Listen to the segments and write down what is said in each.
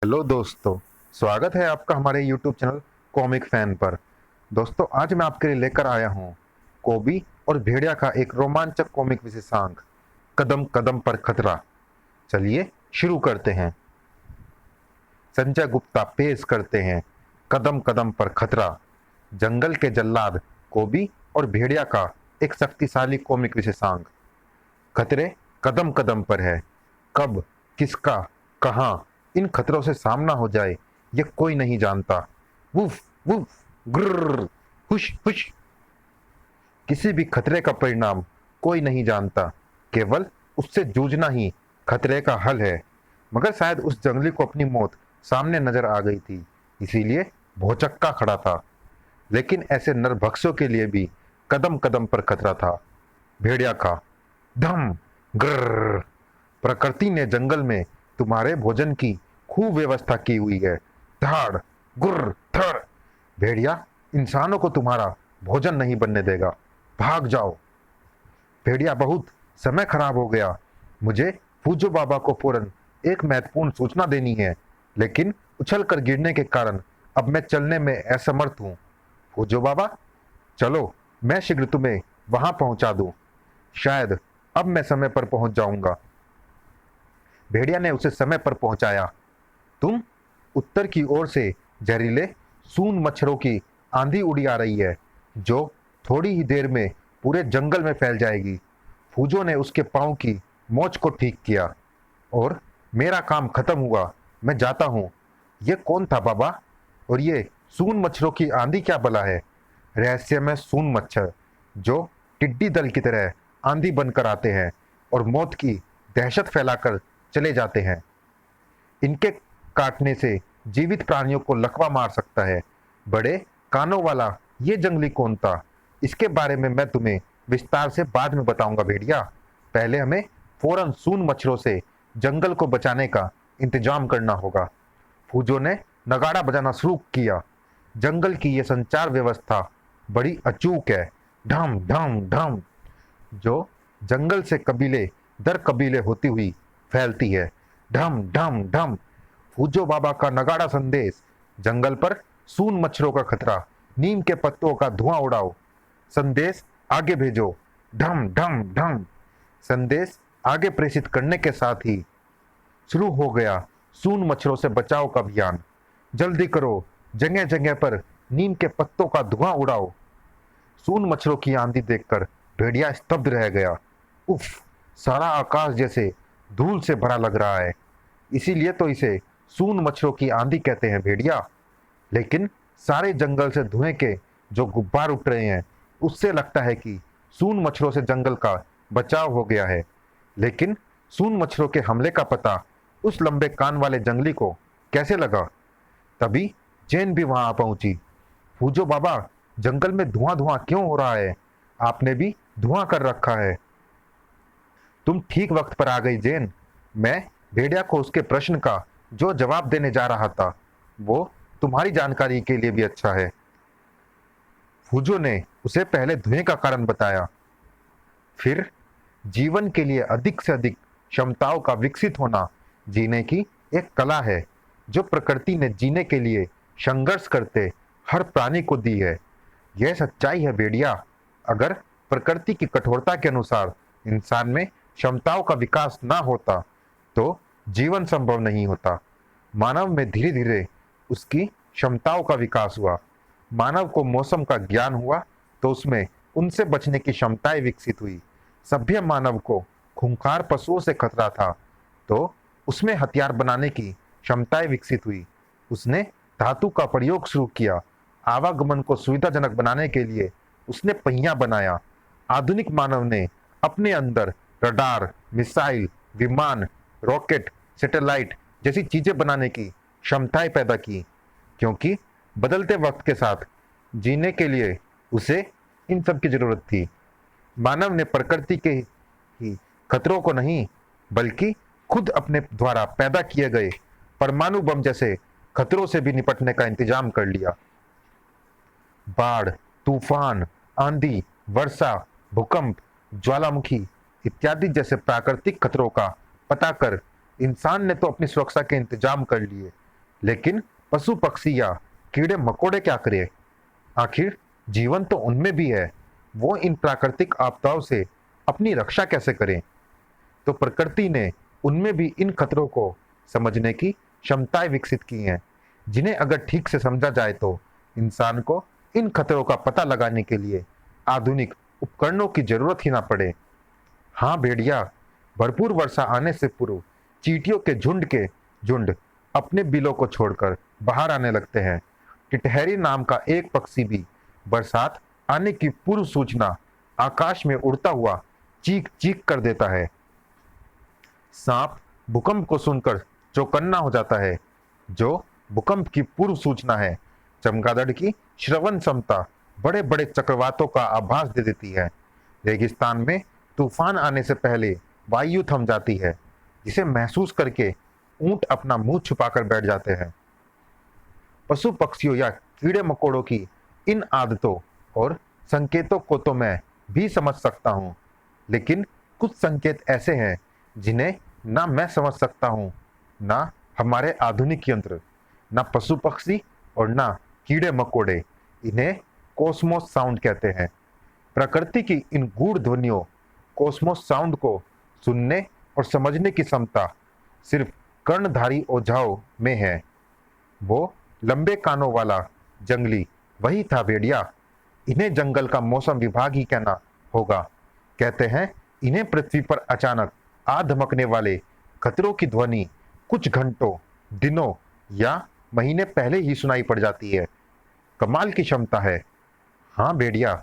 Hello दोस्तों, स्वागत है आपका हमारे YouTube चैनल कॉमिक फैन पर। दोस्तों, आज मैं आपके लिए लेकर आया हूँ कोबी और भेड़िया का एक रोमांचक कॉमिक विशेषांक, कदम कदम पर खतरा। चलिए शुरू करते हैं। संजय गुप्ता पेश करते हैं कदम कदम पर खतरा, जंगल के जल्लाद कोबी और भेड़िया का एक शक्तिशाली कॉमिक विशेषांक। खतरे कदम कदम पर है। कब, किसका, कहां इन खतरों से सामना हो जाए ये कोई नहीं जानता। वुफ वुफ, ग्रर, हुश हुश। किसी भी खतरे का परिणाम कोई नहीं जानता, केवल उससे जूझना ही खतरे का हल है। मगर शायद उस जंगली को अपनी मौत सामने नजर आ गई थी, इसीलिए भौचक्का खड़ा था। लेकिन ऐसे नरभक्षों के लिए भी कदम कदम पर खतरा था। भेड़िया का धम, ग्रर। प्रकृति ने जंगल में तुम्हारे भोजन की खूब व्यवस्था की हुई है। धाड़, गुर्र, थड़। भेड़िया इंसानों को तुम्हारा भोजन नहीं बनने देगा, भाग जाओ। भेड़िया बहुत समय खराब हो गया, मुझे फूजो बाबा को फौरन एक महत्वपूर्ण सूचना देनी है, लेकिन उछल कर गिरने के कारण अब मैं चलने में असमर्थ हूँ। फूजो बाबा, चलो मैं शीघ्र तुम्हें वहां पहुंचा दूं। शायद अब मैं समय पर पहुंच जाऊंगा। भेड़िया ने उसे समय पर पहुंचाया। तुम, उत्तर की ओर से जहरीले सून मच्छरों की आंधी उड़ी आ रही है, जो थोड़ी ही देर में पूरे जंगल में फैल जाएगी। फूजो ने उसके पांव की मोच को ठीक किया। और मेरा काम खत्म हुआ, मैं जाता हूँ। ये कौन था बाबा? और ये सून मच्छरों की आंधी क्या बला है? रहस्यमय सून मच्छर, जो टिड्डी दल की तरह आंधी बनकर आते हैं और मौत की दहशत फैलाकर चले जाते हैं। इनके काटने से जीवित प्राणियों को लकवा मार सकता है। बड़े कानों वाला ये जंगली कौन था? इसके बारे में मैं तुम्हें विस्तार से बाद में बताऊंगा भेड़िया। पहले हमें फौरन सून मच्छरों से जंगल को बचाने का इंतजाम करना होगा। फूजो ने नगाड़ा बजाना शुरू किया। जंगल की यह संचार व्यवस्था बड़ी अचूक है। ढम ढम ढम, जो जंगल से कबीले दर कबीले होती हुई फैलती है। ढम ढम ढम, फूजो बाबा का नगाड़ा संदेश। जंगल पर सून मच्छरों का खतरा, नीम के पत्तों का धुआं उड़ाओ। संदेश आगे भेजो। ढम ढम ढम, संदेश आगे प्रेषित करने के साथ ही शुरू हो गया सून मच्छरों से बचाव का अभियान। जल्दी करो, जगह जगह पर नीम के पत्तों का धुआं उड़ाओ। सून मच्छरों की आंधी देखकर भेड़िया स्तब्ध रह गया। उफ, सारा आकाश जैसे धूल से भरा लग रहा है। इसीलिए तो इसे सून मच्छरों की आंधी कहते हैं भेड़िया। लेकिन सारे जंगल से धुएं के जो गुब्बार उठ रहे हैं, उससे लगता है कि सून मच्छरों से जंगल का बचाव हो गया है। लेकिन सून मच्छरों के हमले का पता उस लंबे कान वाले जंगली को कैसे लगा? तभी जैन भी वहां आ पहुंची। फूजो बाबा, जंगल में धुआं धुआं क्यों हो रहा है? आपने भी धुआं कर रखा है। तुम ठीक वक्त पर आ गई जैन। मैं भेड़िया को उसके प्रश्न का जो जवाब देने जा रहा था, वो तुम्हारी जानकारी के लिए भी अच्छा है। फूजो ने उसे पहले धुएं का कारण बताया। फिर जीवन के लिए अधिक से अधिक क्षमताओं का विकसित होना जीने की एक कला है, जो प्रकृति ने जीने के लिए संघर्ष करते हर प्राणी को दी है। यह सच्चाई है भेड़िया। अगर प्रकृति की कठोरता के अनुसार इंसान में क्षमताओं का विकास ना होता, तो जीवन संभव नहीं होता। मानव में धीरे धीरे उसकी क्षमताओं का विकास हुआ। मानव को मौसम का ज्ञान हुआ, तो उसमें उनसे बचने की क्षमताएं विकसित हुई। सभ्य मानव को खूंखार पशुओं से खतरा था, तो उसमें हथियार बनाने की क्षमताएं विकसित हुई। उसने धातु का प्रयोग शुरू किया। आवागमन को सुविधाजनक बनाने के लिए उसने पहिया बनाया। आधुनिक मानव ने अपने अंदर रडार, मिसाइल, विमान, रॉकेट, सैटेलाइट जैसी चीजें बनाने की क्षमताएं पैदा की, क्योंकि बदलते वक्त के साथ जीने के लिए उसे इन सब की जरूरत थी। मानव ने प्रकृति के ही खतरों को नहीं, बल्कि खुद अपने द्वारा पैदा किए गए परमाणु बम जैसे खतरों से भी निपटने का इंतजाम कर लिया। बाढ़, तूफान, आंधी, वर्षा, भूकंप, ज्वालामुखी इत्यादि जैसे प्राकृतिक खतरों का पता कर इंसान ने तो अपनी सुरक्षा के इंतजाम कर लिए, लेकिन पशु पक्षी या कीड़े मकोड़े क्या करें? आखिर जीवन तो उनमें भी है। वो इन प्राकृतिक आपदाओं से अपनी रक्षा कैसे करें? तो प्रकृति ने उनमें भी इन खतरों को समझने की क्षमताएं विकसित की हैं, जिन्हें अगर ठीक से समझा जाए तो इंसान को इन खतरों का पता लगाने के लिए आधुनिक उपकरणों की जरूरत ही ना पड़े। हाँ भेड़िया, भरपूर वर्षा आने से पूर्व चींटियों के झुंड अपने बिलों को छोड़कर बाहर आने लगते हैं। टिटहरी नाम का एक पक्षी भी बरसात आने की पूर्व सूचना आकाश में उड़ता हुआ चीख चीख कर देता है। सांप भूकंप को सुनकर चौकन्ना हो जाता है, जो भूकंप की पूर्व सूचना है। चमगादड़ की श्रवण क्षमता बड़े बड़े चक्रवातों का आभास दे देती है। रेगिस्तान में तूफान आने से पहले वायु थम जाती है, जिसे महसूस करके ऊंट अपना मुंह छुपाकर बैठ जाते हैं। पशु पक्षियों या कीड़े मकोड़ों की इन आदतों और संकेतों को तो मैं भी समझ सकता हूँ, लेकिन कुछ संकेत ऐसे हैं जिन्हें ना मैं समझ सकता हूँ, ना हमारे आधुनिक यंत्र, ना पशु पक्षी और ना कीड़े मकोड़े। इन्हें कॉस्मोस साउंड कहते हैं। प्रकृति की इन गूढ़ ध्वनियों कॉस्मोस साउंड को सुनने और समझने की क्षमता सिर्फ कर्णधारी औजाओं में है। वो लंबे कानों वाला जंगली वही था भेड़िया। इन्हें जंगल का मौसम विभाग ही कहना होगा। कहते हैं इन्हें पृथ्वी पर अचानक आ धमकने वाले खतरों की ध्वनि कुछ घंटों, दिनों या महीने पहले ही सुनाई पड़ जाती है। कमाल की क्षमता है। हाँ भेड़िया,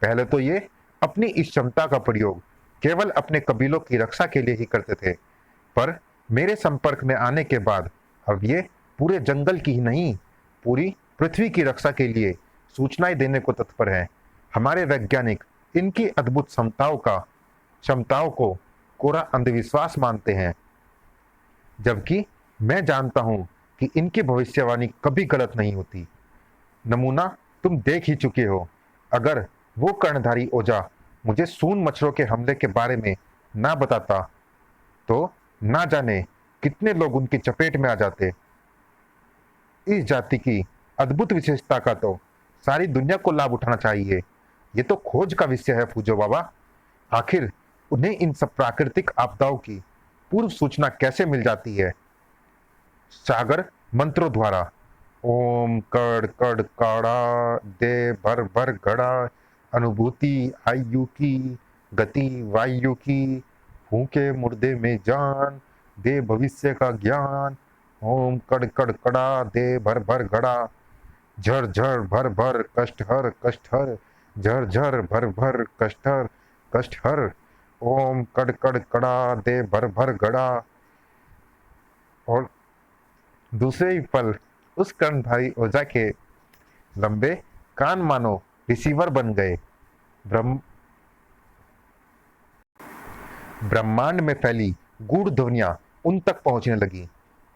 पहले तो ये अपनी इस क्षमता का प्रयोग केवल अपने कबीलों की रक्षा के लिए ही करते थे, पर मेरे संपर्क में आने के बाद अब ये पूरे जंगल की ही नहीं, पूरी पृथ्वी की रक्षा के लिए सूचनाएं देने को तत्पर हैं। हमारे वैज्ञानिक इनकी अद्भुत क्षमताओं को कोरा अंधविश्वास मानते हैं, जबकि मैं जानता हूं कि इनकी भविष्यवाणी कभी गलत नहीं होती। नमूना तुम देख ही चुके हो। अगर वो कर्णधारी ओजा मुझे सून मच्छरों के हमले के बारे में ना बताता तो ना जाने कितने लोग उनकी चपेट में आ जाते। इस जाति की अद्भुत विशेषता का तो सारी दुनिया को लाभ उठाना चाहिए। ये तो खोज का विषय है फूजो बाबा। आखिर उन्हें इन सब प्राकृतिक आपदाओं की पूर्व सूचना कैसे मिल जाती है? सागर मंत्रों द्वारा। ओम कड़ कड़ काड़ा दे भर भर घड़ा, अनुभूति आयु की, गति वायु की, फूके मुर्दे में जान, दे भविष्य का ज्ञान। ओम कड़ कड़ कड़ा दे भर भर घड़ा, झर झर भर भर कष्ट हर, झर झर भर भर कष्ट हर। ओम कड़ कड़ कड़ा दे भर भर घड़ा। और दूसरे ही पल उस कर्णधारी ओझा के लंबे कान मानो रिसीवर बन गए। ब्रह्मांड में फैली गूढ़ ध्वनियां उन तक पहुंचने लगी।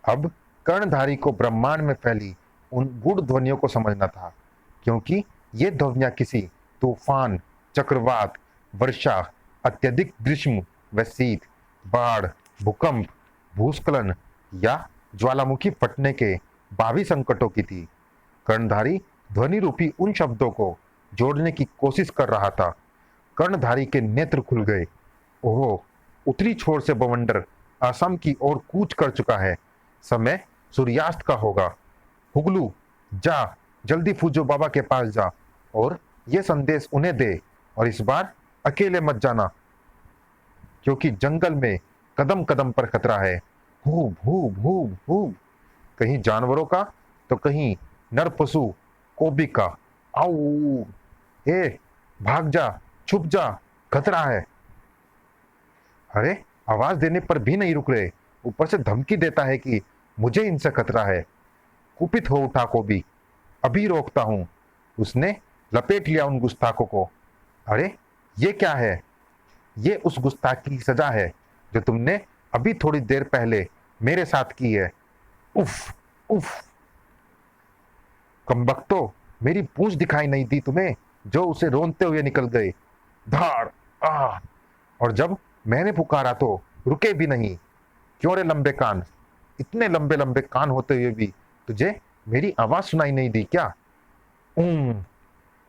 अब कर्णधारी को ब्रह्मांड में फैली उन गूढ़ ध्वनियों को समझना था, क्योंकि ये ध्वनियां किसी तूफान, चक्रवात, वर्षा, अत्यधिक ग्रीष्म व शीत, बाढ़, भूकंप, भूस्खलन या ज्वालामुखी फटने के भावी संकटों की थी। कर्णधारी ध्वनि रूपी उन शब्दों को जोड़ने की कोशिश कर रहा था। कर्णधारी के नेत्र खुल गए। ओह, उत्तरी छोर से बवंडर असम की ओर कूच कर चुका है। समय सूर्यास्त का होगा। हुगलू, जा, जल्दी फूजो बाबा के पास जा और ये संदेश उन्हें दे, और इस बार अकेले मत जाना, क्योंकि जंगल में कदम कदम पर खतरा है। हूब हूब हूब हूब, कहीं जानवरों का तो कहीं नर पशु कोबी का। आओ, ए भाग जा, छुप जा, खतरा है। अरे, आवाज देने पर भी नहीं रुक रहे, ऊपर से धमकी देता है कि मुझे इनसे खतरा है। कुपित हो उठा कोबी, अभी रोकता हूं। उसने लपेट लिया उन गुस्ताखों को। अरे, ये क्या है? ये उस गुस्ताखी की सजा है जो तुमने अभी थोड़ी देर पहले मेरे साथ की है। उफ उफ, कमबख्तो, मेरी पूंछ दिखाई नहीं दी तुम्हें जो उसे रोनते हुए निकल गए। धाड़, आ, और जब मैंने पुकारा तो रुके भी नहीं। क्यों रे लंबे कान, इतने लंबे लंबे कान होते हुए भी तुझे मेरी आवाज सुनाई नहीं दी क्या?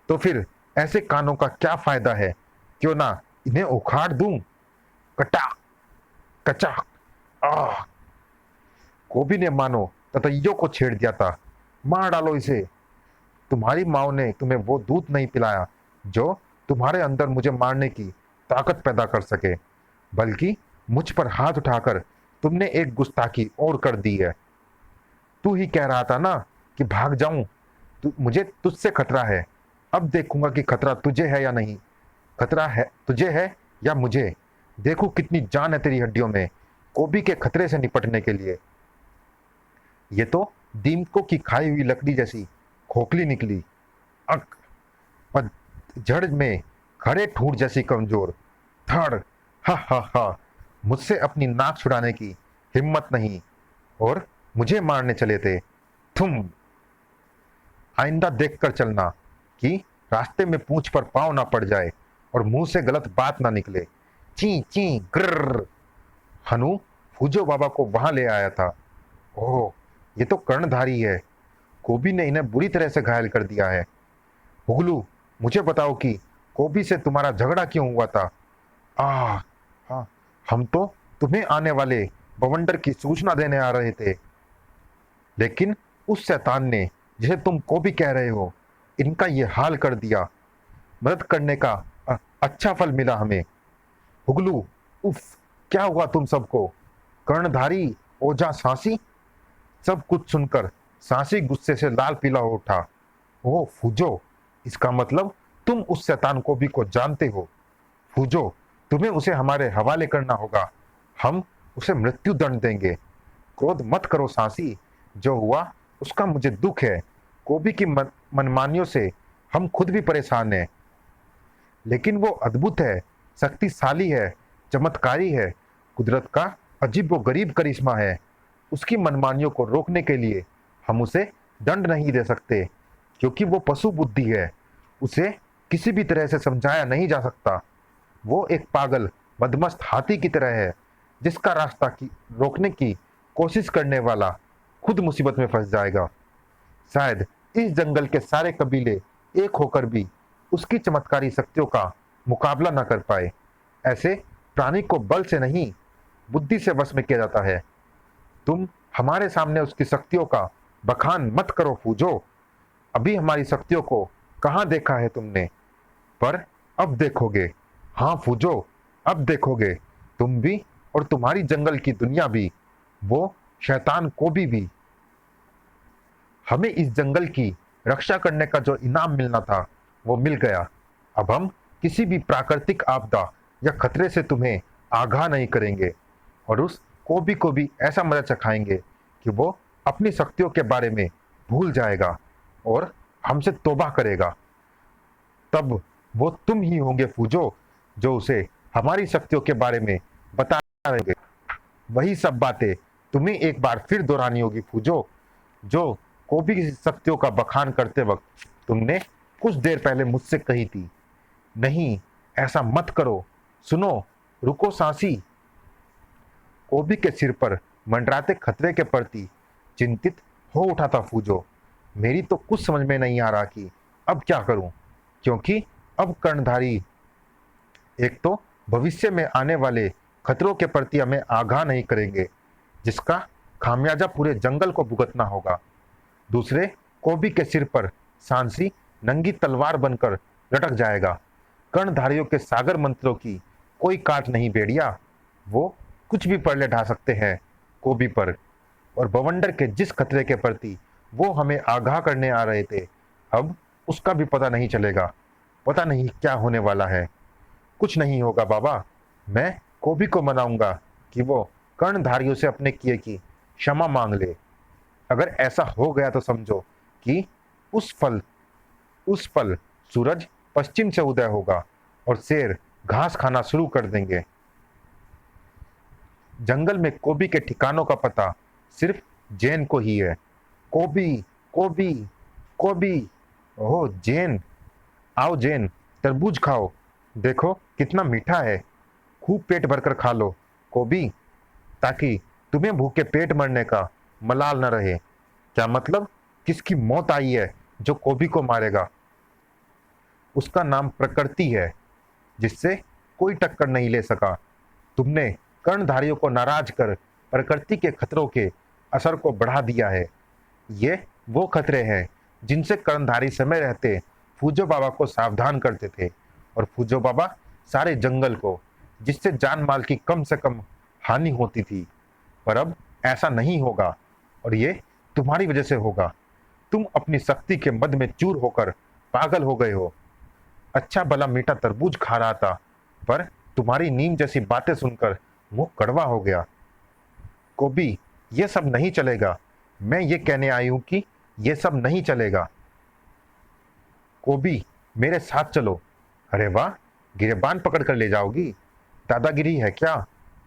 तो फिर ऐसे कानों का क्या फायदा है? क्यों ना इन्हें उखाड़ दूं? कटा कचा। आह! कोबी ने मानो ततैयों को छेड़ दिया था। मार डालो इसे। तुम्हारी माँ ने तुम्हें वो दूध नहीं पिलाया जो तुम्हारे अंदर मुझे मारने की ताकत पैदा कर सके, बल्कि मुझ पर हाथ उठाकर तुमने एक गुस्ताखी और कर दी है। तू ही कह रहा था ना कि भाग जाऊं, मुझे तुझसे खतरा है। अब देखूंगा कि खतरा तुझे है या नहीं। खतरा है तुझे है या मुझे। देखो कितनी जान है तेरी हड्डियों में कोबी के खतरे से निपटने के लिए। ये तो दीमकों की खाई हुई लकड़ी जैसी खोखली निकली। अक और जड़ में खड़े ठूंठ जैसी कमजोर। धड़। हा हा हा। मुझसे अपनी नाक छुड़ाने की हिम्मत नहीं और मुझे मारने चले थे तुम। आइंदा देखकर चलना कि रास्ते में पूंछ पर पांव ना पड़ जाए और मुंह से गलत बात ना निकले। ची ची ग्रर। हनु फूजो बाबा को वहां ले आया था। ओह, ये तो कर्णधारी है। कोबी ने इन्हें बुरी तरह से घायल कर दिया है। हुगलू, मुझे बताओ कि कोबी से तुम्हारा झगड़ा क्यों हुआ था? आह, हाँ, हम तो तुम्हें आने वाले बवंडर की सूचना देने आ रहे थे, लेकिन उस शैतान ने, जिसे तुम कोबी कह रहे हो, इनका ये हाल कर दिया। मदद करने का अच्छा फल मिला हमें। हुगलू, उफ, क्या हुआ तुम सबको? कर्णधारी ओझा सांसी। सब कुछ सुनकर सांसी गुस्से से लाल पीला हो उठा। ओह फूजो, इसका मतलब तुम उस शैतान कोबी को जानते हो। फूजो, तुम्हें उसे हमारे हवाले करना होगा। हम उसे मृत्यु दंड देंगे। क्रोध मत करो सांसी। जो हुआ उसका मुझे दुख है। कोबी की मनमानियों से हम खुद भी परेशान हैं, लेकिन वो अद्भुत है, शक्तिशाली है, चमत्कारी है। कुदरत का अजीब व गरीब करिश्मा है। उसकी मनमानियों को रोकने के लिए हम उसे दंड नहीं दे सकते, क्योंकि वो पशु बुद्धि है। उसे किसी भी तरह से समझाया नहीं जा सकता। वो एक पागल बदमस्त हाथी की तरह है, जिसका रास्ता की रोकने की कोशिश करने वाला खुद मुसीबत में फंस जाएगा। शायद इस जंगल के सारे कबीले एक होकर भी उसकी चमत्कारी शक्तियों का मुकाबला न कर पाए। ऐसे प्राणी को बल से नहीं, बुद्धि से वश में किया जाता है। तुम हमारे सामने उसकी शक्तियों का बखान मत करो फूजो। अभी हमारी शक्तियों को कहाँ देखा है तुमने, पर अब देखोगे। हाँ फूजो, अब देखोगे तुम भी और तुम्हारी जंगल की दुनिया भी, वो शैतान कोबी भी। हमें इस जंगल की रक्षा करने का जो इनाम मिलना था वो मिल गया। अब हम किसी भी प्राकृतिक आपदा या खतरे से तुम्हें आगाह नहीं करेंगे और उस कोबी को भी ऐसा मजा चखाएंगे कि वो अपनी शक्तियों के बारे में भूल जाएगा और हमसे तौबा करेगा। तब वो तुम ही होंगे फूजो, जो उसे हमारी शक्तियों के बारे में बता रहेंगे। वही सब बातें तुम्हें एक बार फिर दोहरानी होगी फूजो, जो कोबी की शक्तियों का बखान करते वक्त तुमने कुछ देर पहले मुझसे कही थी। नहीं, ऐसा मत करो। सुनो, रुको सांसी। कोबी के सिर पर मंडराते खतरे के प्रति चिंतित हो उठा था फूजो। मेरी तो कुछ समझ में नहीं आ रहा कि अब क्या करूं, क्योंकि अब कर्णधारी एक तो भविष्य में आने वाले खतरों के प्रति हमें आगाह नहीं करेंगे, जिसका खामियाजा पूरे जंगल को भुगतना होगा। दूसरे, कोबी के सिर पर सांसी नंगी तलवार बनकर लटक जाएगा। कर्णधारियों के सागर मंत्रों की कोई काट नहीं बेड़िया। वो कुछ भी परले ढा सकते हैं कोबी पर। और बवंडर के जिस खतरे के प्रति वो हमें आगाह करने आ रहे थे, अब उसका भी पता नहीं चलेगा। पता नहीं क्या होने वाला है। कुछ नहीं होगा बाबा। मैं कोबी को मनाऊंगा कि वो कर्णधारियों से अपने किए की क्षमा मांग ले। अगर ऐसा हो गया तो समझो कि उस पल सूरज पश्चिम से उदय होगा और शेर घास खाना शुरू कर देंगे। जंगल में कोबी के ठिकानों का पता सिर्फ जैन को ही है। कोबी, कोबी, कोबी। ओह जैन, आओ जैन, तरबूज खाओ। देखो कितना मीठा है। खूब पेट भरकर खा लो कोबी, ताकि तुम्हें भूखे पेट मरने का मलाल न रहे। क्या मतलब? किसकी मौत आई है जो कोबी को मारेगा? उसका नाम प्रकृति है, जिससे कोई टक्कर नहीं ले सका। तुमने कर्णधारियों को नाराज कर प्रकृति के खतरों के असर को बढ़ा दिया है। ये वो खतरे हैं जिनसे कर्णधारी समय रहते फूजो बाबा को सावधान करते थे, और फूजो बाबा सारे जंगल को, जिससे जान माल की कम से कम हानि होती थी। पर अब ऐसा नहीं होगा, और ये तुम्हारी वजह से होगा। तुम अपनी शक्ति के मद में चूर होकर पागल हो गए हो। अच्छा भला मीठा तरबूज खा रहा था, पर तुम्हारी नीम जैसी बातें सुनकर मुंह कड़वा हो गया। कोबी, ये सब नहीं चलेगा। मैं ये कहने आई हूं कि ये सब नहीं चलेगा। कोबी, मेरे साथ चलो। अरे वाह, गिरेबान पकड़ कर ले जाओगी? दादागिरी है क्या?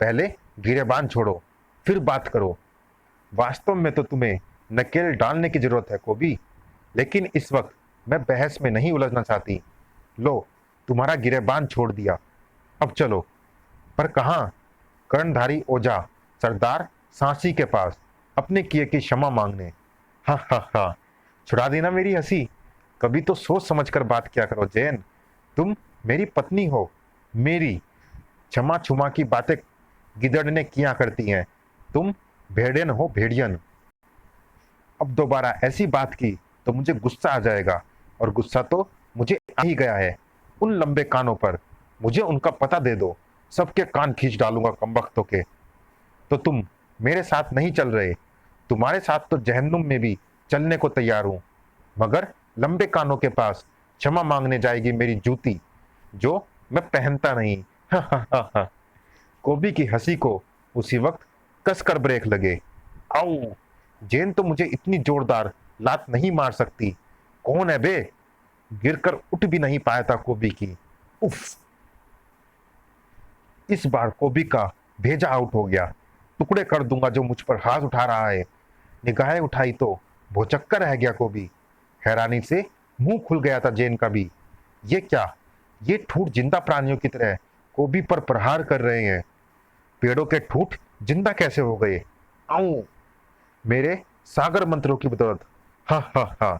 पहले गिरेबान छोड़ो, फिर बात करो। वास्तव में तो तुम्हें नकेल डालने की जरूरत है कोबी, लेकिन इस वक्त मैं बहस में नहीं उलझना चाहती। लो, तुम्हारा गिरेबान छोड़ दिया, अब चलो। पर कहाँ? कर्णधारी ओझा सरदार सांसी के पास, अपने किए की क्षमा मांगने। हा हा हा, छुड़ा देना मेरी हंसी। कभी तो सोच समझ कर बात किया करो जैन। तुम मेरी पत्नी हो, मेरी। क्षमा छुमा की बातें गिदड़ ने किया करती हैं। तुम भेड़ियन हो, भेड़ियन। अब दोबारा ऐसी बात की तो मुझे गुस्सा आ जाएगा, और गुस्सा तो मुझे आ ही गया है। उन लंबे कानों पर, मुझे उनका पता दे दो, सबके कान खींच डालूंगा कमबख्तों के। तो तुम मेरे साथ नहीं चल रहे? तुम्हारे साथ तो जहन्नुम में भी चलने को तैयार हूं, मगर लंबे कानों के पास क्षमा मांगने जाएगी मेरी जूती, जो मैं पहनता नहीं। हा हा हा हा। कोबी की हंसी को उसी वक्त कसकर ब्रेक लगे। आओ! जेन तो मुझे इतनी जोरदार लात नहीं मार सकती। कौन है बे? गिरकर उठ भी नहीं पाया था कोबी की। उफ! इस बार कोबी का भेजा आउट हो गया। टुकड़े कर दूंगा जो मुझ पर हाथ उठा रहा है। निगाहें उठाई तो भौचक्का रह गया कोबी। हैरानी से मुंह खुल गया था जेन का भी। ये क्या? ये ठूंठ जिंदा प्राणियों की तरह कोबी पर प्रहार कर रहे हैं। पेड़ों के ठूंठ जिंदा कैसे हो गए? आऊं! मेरे सागर मंत्रों की बदौलत। हा हा हा।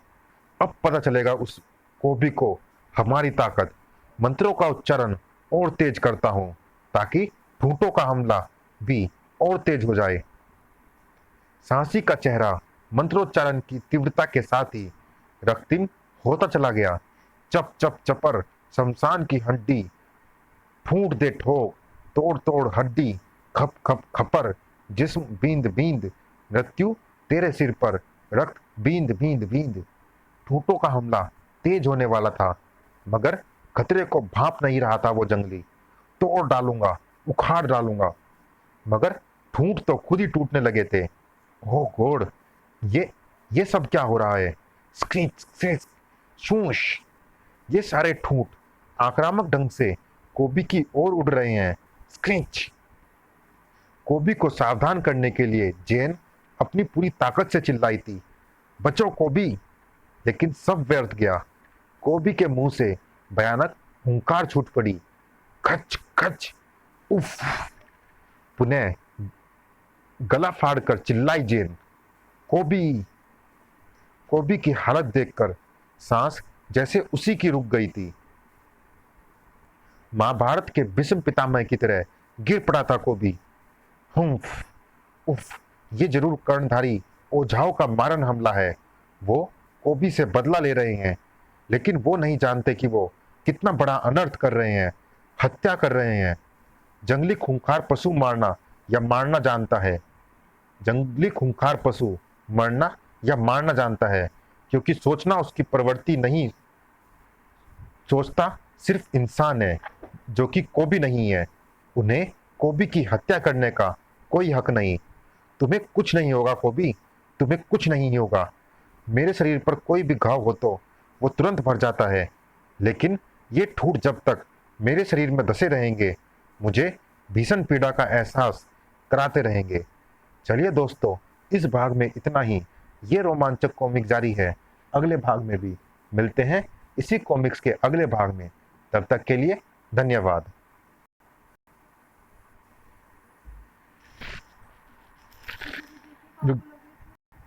अब पता चलेगा उस कोबी को हमारी ताकत। मंत्रों का उच्चारण और तेज करता हूं, ताकि ठूंठों का हमला भी और तेज हो जाए। सांसी का चेहरा मंत्रोच्चारण की तीव्रता के साथ ही रক্তিम होता चला गया। चप चप चपर, शमशान की हड्डी, फूट दे ठोक, तोड़ तोड़ हड्डी, खप खप खपर, जिस्म बींद बींद, मृत्यु तेरे सिर पर, रक्त बींद बींद बींद। ठूंठों का हमला तेज होने वाला था, मगर खतरे को भांप नहीं रहा था वो जंगली। तोड़ डालूंगा, उखाड़ डालूंगा। मगर ठूंठ तो खुद ही टूटने लगे थे। Oh God! ये सब क्या हो रहा है? Screech screech, shush! ये सारे ठूंठ आक्रामक ढंग से कोबी की ओर उड़ रहे हैं। स्क्रीच! कोबी को सावधान करने के लिए जेन अपनी पूरी ताकत से चिल्लाई थी, बचो कोबी! लेकिन सब व्यर्थ गया। कोबी के मुंह से भयानक हुंकार छूट पड़ी। खच खच! उफ! पुनः गला फाड़कर चिल्लाई जेन। कोबी! कोबी की हालत देखकर सांस जैसे उसी की रुक गई थी। महाभारत के भीष्म पितामह की तरह गिर पड़ा था कोबी। हुम्फ! उफ! ये जरूर कर्णधारी ओझाओं का मारन हमला है। वो कोबी से बदला ले रहे हैं, लेकिन वो नहीं जानते कि वो कितना बड़ा अनर्थ कर रहे हैं, हत्या कर रहे हैं। जंगली खूंखार पशु मारना या मारना जानता है। जंगली खूंखार पशु मरना या मारना जानता है, क्योंकि सोचना उसकी प्रवृत्ति नहीं। सोचता सिर्फ इंसान है, जो कि कोबी नहीं है। उन्हें कोबी की हत्या करने का कोई हक नहीं। तुम्हें कुछ नहीं होगा कोबी, तुम्हें कुछ नहीं होगा। मेरे शरीर पर कोई भी घाव हो तो वो तुरंत भर जाता है, लेकिन ये ठूंठ जब तक मेरे शरीर में धसे रहेंगे, मुझे भीषण पीड़ा का एहसास कराते रहेंगे। चलिए दोस्तों, इस भाग में इतना ही। ये रोमांचक कॉमिक जारी है, अगले भाग में भी मिलते हैं इसी कॉमिक्स के अगले भाग में। तब तक के लिए धन्यवाद। जो